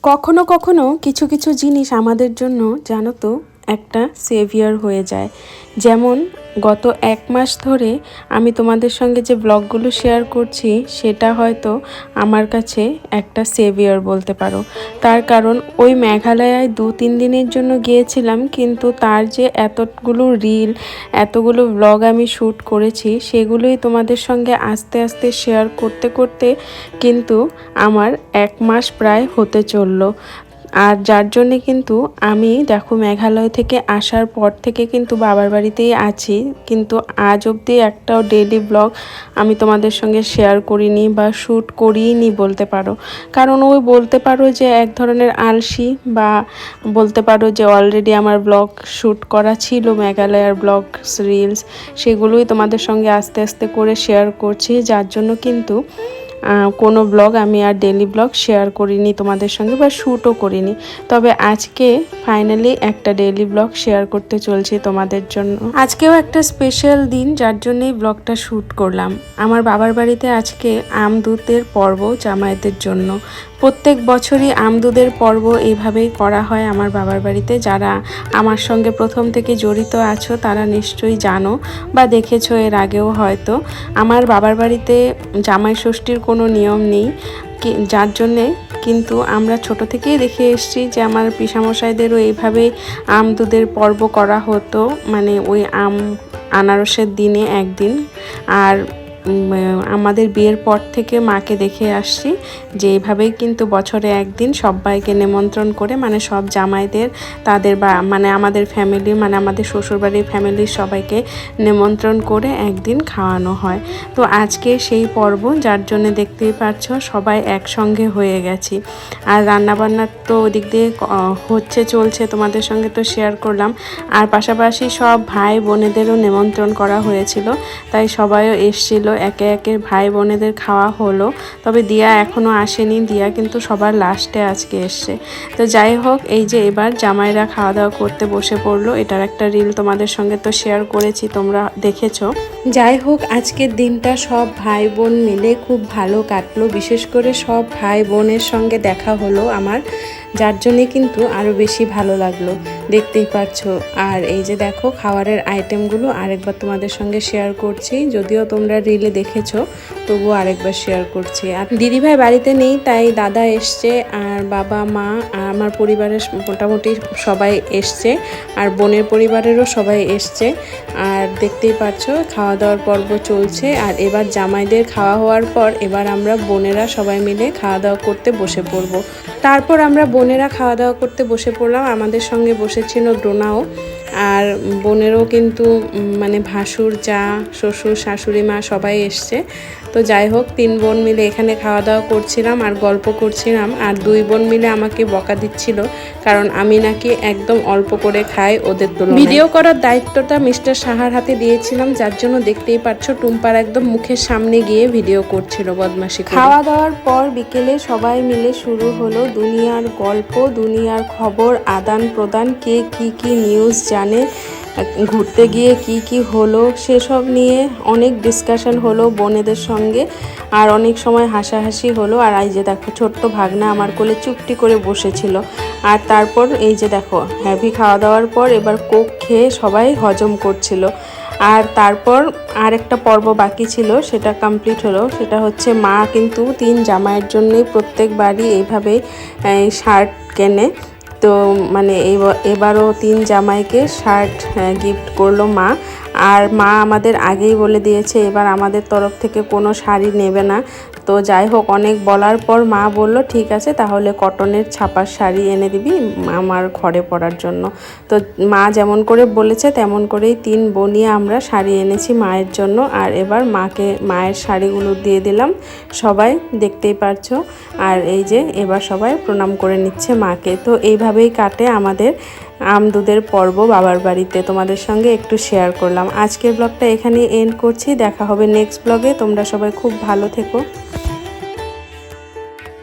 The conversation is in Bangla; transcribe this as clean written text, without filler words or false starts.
কখনো কখনো কিছু কিছু জিনিস আমাদের জন্য জানো তো একটা সেভিয়ার হয়ে যায়। যেমন গত 1 মাস ধরে আমি তোমাদের সঙ্গে যে ব্লগগুলো শেয়ার করছি সেটা হয়তো আমার কাছে একটা সেভিয়ার বলতে পারো। তার কারণ ওই মেঘালয়ায় 2-3 দিনের জন্য গিয়েছিলাম, কিন্তু তার যে এতগুলো রিল এতগুলো ব্লগ আমি শ্যুট করেছি সেগুলোই তোমাদের সঙ্গে আস্তে আস্তে শেয়ার করতে করতে কিন্তু আমার 1 মাস প্রায় হতে চললো। আর যার জন্যে কিন্তু আমি দেখো মেঘালয় থেকে আসার পর থেকে কিন্তু বাবার বাড়িতেই আছি, কিন্তু আজ অবধি একটাও ডেইলি ব্লগ আমি তোমাদের সঙ্গে শেয়ার করিনি বা শ্যুট করিনি বলতে পারো। কারণ ওই বলতে পারো যে এক ধরনের আলসি, বা বলতে পারো যে অলরেডি আমার ব্লগ শ্যুট করা ছিল মেঘালয়ার ব্লগ রিলস, সেগুলোই তোমাদের সঙ্গে আস্তে আস্তে করে শেয়ার করছি, যার জন্য কিন্তু কোনো ব্লগ আমি আর ডেলি ব্লগ শেয়ার করিনি তোমাদের সঙ্গে বা শ্যুটও করিনি। তবে আজকে ফাইনালি একটা ডেলি ব্লগ শেয়ার করতে চলছি তোমাদের জন্য। আজকেও একটা স্পেশাল দিন, যার জন্যই ব্লগটা শ্যুট করলাম। আমার বাবার বাড়িতে আজকে আমদুদের পর্ব জামাইদের জন্য। প্রত্যেক বছরই আমদুদের পর্ব এইভাবেই করা হয় আমার বাবার বাড়িতে। যারা আমার সঙ্গে প্রথম থেকে জড়িত আছো তারা নিশ্চয়ই জানো বা দেখেছো এর আগেও হয়তো। আমার বাবার বাড়িতে জামাই ষষ্ঠীর কোনো নিয়ম নেই, যার জন্যে কিন্তু আমরা ছোট থেকেই দেখে এসেছি যে আমার পিসামশাইদেরও এইভাবেই আমদুদের পর্ব করা হতো, মানে ওই আনারসের দিনে একদিন। আর আমাদের বিয়ের পর থেকে মাকে দেখে আসছি যে এইভাবেই কিন্তু বছরে একদিন সবাইকে নিমন্ত্রণ করে, মানে সব জামাইদের তাদের বা মানে আমাদের ফ্যামিলি, মানে আমাদের শ্বশুরবাড়ির ফ্যামিলির সবাইকে নিমন্ত্রণ করে একদিন খাওয়ানো হয়। তো আজকে সেই পর্ব, যার জন্য দেখতেই পাচ্ছ সবাই একসঙ্গে হয়ে গেছি। আর রান্নাবান্নার তো ওদিক দিয়ে চলছে, তোমাদের সঙ্গে তো শেয়ার করলাম। আর পাশাপাশি সব ভাই বোনেদেরও নিমন্ত্রণ করা হয়েছিল, তাই সবাইও এসছিল, একে একে ভাই বোনেদের খাওয়া হলো। তবে দিয়া এখনও আসেনি, দিয়া কিন্তু সবার লাস্টে আজকে এসছে। তো যাই হোক, এই যে এবার জামাইরা খাওয়া দাওয়া করতে বসে পড়লো। এটার একটা রিল তোমাদের সঙ্গে তো শেয়ার করেছি, তোমরা দেখেছো। যাই হোক, আজকের দিনটা সব ভাই বোন মিলে খুব ভালো কাটলো। বিশেষ করে সব ভাই বোনের সঙ্গে দেখা হলো আমার, যার জন্যে কিন্তু আরও বেশি ভালো লাগলো, দেখতেই পাচ্ছো। আর এই যে দেখো খাবারের আইটেমগুলো আরেকবার তোমাদের সঙ্গে শেয়ার করছি, যদিও তোমরা রিলে দেখেছো তবুও আরেকবার শেয়ার করছি। আর দিদিভাই বাড়িতে নেই, তাই দাদা এসছে, আর বাবা মা আর আমার পরিবারের মোটামুটি সবাই এসছে, আর বোনের পরিবারেরও সবাই এসছে। আর দেখতেই পাচ্ছো খাওয়া দাওয়ার পর্ব চলছে। আর এবার জামাইদের খাওয়া হওয়ার পর এবার আমরা বোনেরা সবাই মিলে খাওয়া দাওয়া করতে বসে পড়বো। তারপর আমরা বোনেরা খাওয়া দাওয়া করতে বসে পড়লাম। আমাদের সঙ্গে বসেছিল ডোনাও, আর বোনেরও কিন্তু মানে ভাসুর, যা, শ্বশুর, শাশুড়ি মা সবাই এসছে। তো যাই হোক, 3 বোন মিলে এখানে খাওয়া দাওয়া করছিলাম আর গল্প করছিলাম। আর 2 বোন মিলে আমাকে বকা দিচ্ছিল, কারণ আমি নাকি একদম অল্প করে খাই ওদের তুলনায়। ভিডিও করার দায়িত্বটা মিস্টার সাহার হাতে দিয়েছিলাম, যার জন্য দেখতেই পাচ্ছ টুম্পার একদম মুখের সামনে গিয়ে ভিডিও করছিল বদমাশি করে। খাওয়া দাওয়ার পর বিকেলে সবাই মিলে শুরু হলো দুনিয়ার গল্প, দুনিয়ার খবর আদান প্রদান, কে কি নিউজ জানে, ঘুরতে গিয়ে কি হলো সেসব নিয়ে অনেক ডিসকাশন হলো বোনেদের সঙ্গে। আর অনেক সময় হাসাহাসি হলো। আর এই যে দেখো ছোট্ট ভাগনা আমার কোলে চুপটি করে বসেছিল। আর তারপর এই যে দেখো হ্যাভি খাওয়া দাওয়ার পর এবার কোক খেয়ে সবাই হজম করছিল। আর তারপর আরেকটা পর্ব বাকি ছিল, সেটা কমপ্লিট হলো। সেটা হচ্ছে মা কিন্তু 3 জামাইয়ের জন্যই প্রত্যেকবারই এইভাবে শার্ট কেনে। তো মানে এবারও 3 জামাইকে শার্ট গিফট করলো মা। আর মা আমাদের আগেই বলে দিয়েছে এবার আমাদের তরফ থেকে কোনো শাড়ি নেবে না। তো যাই হোক, অনেক বলার পর মা বলল ঠিক আছে তাহলে কটনের ছাপার শাড়ি এনে দিবি আমার ঘরে পরার জন্য। তো মা যেমন করে বলেছে তেমন করেই 3 বোনিয়ে আমরা শাড়ি এনেছি মায়ের জন্য। আর এবার মায়ের শাড়িগুলো দিয়ে দিলাম সবাই, দেখতেই পারছো। আর এই যে এবার সবাই প্রণাম করে নিচ্ছে মাকে। তো এইভাবেই কাটে আমাদের আমদুদের পর্ব বাবার বাড়িতে। তোমাদের সঙ্গে একটু শেয়ার করলাম। আজকের ব্লগটা এখানেই এন্ড করছি, দেখা হবে নেক্সট ব্লগে। তোমরা সবাই খুব ভালো থেকো।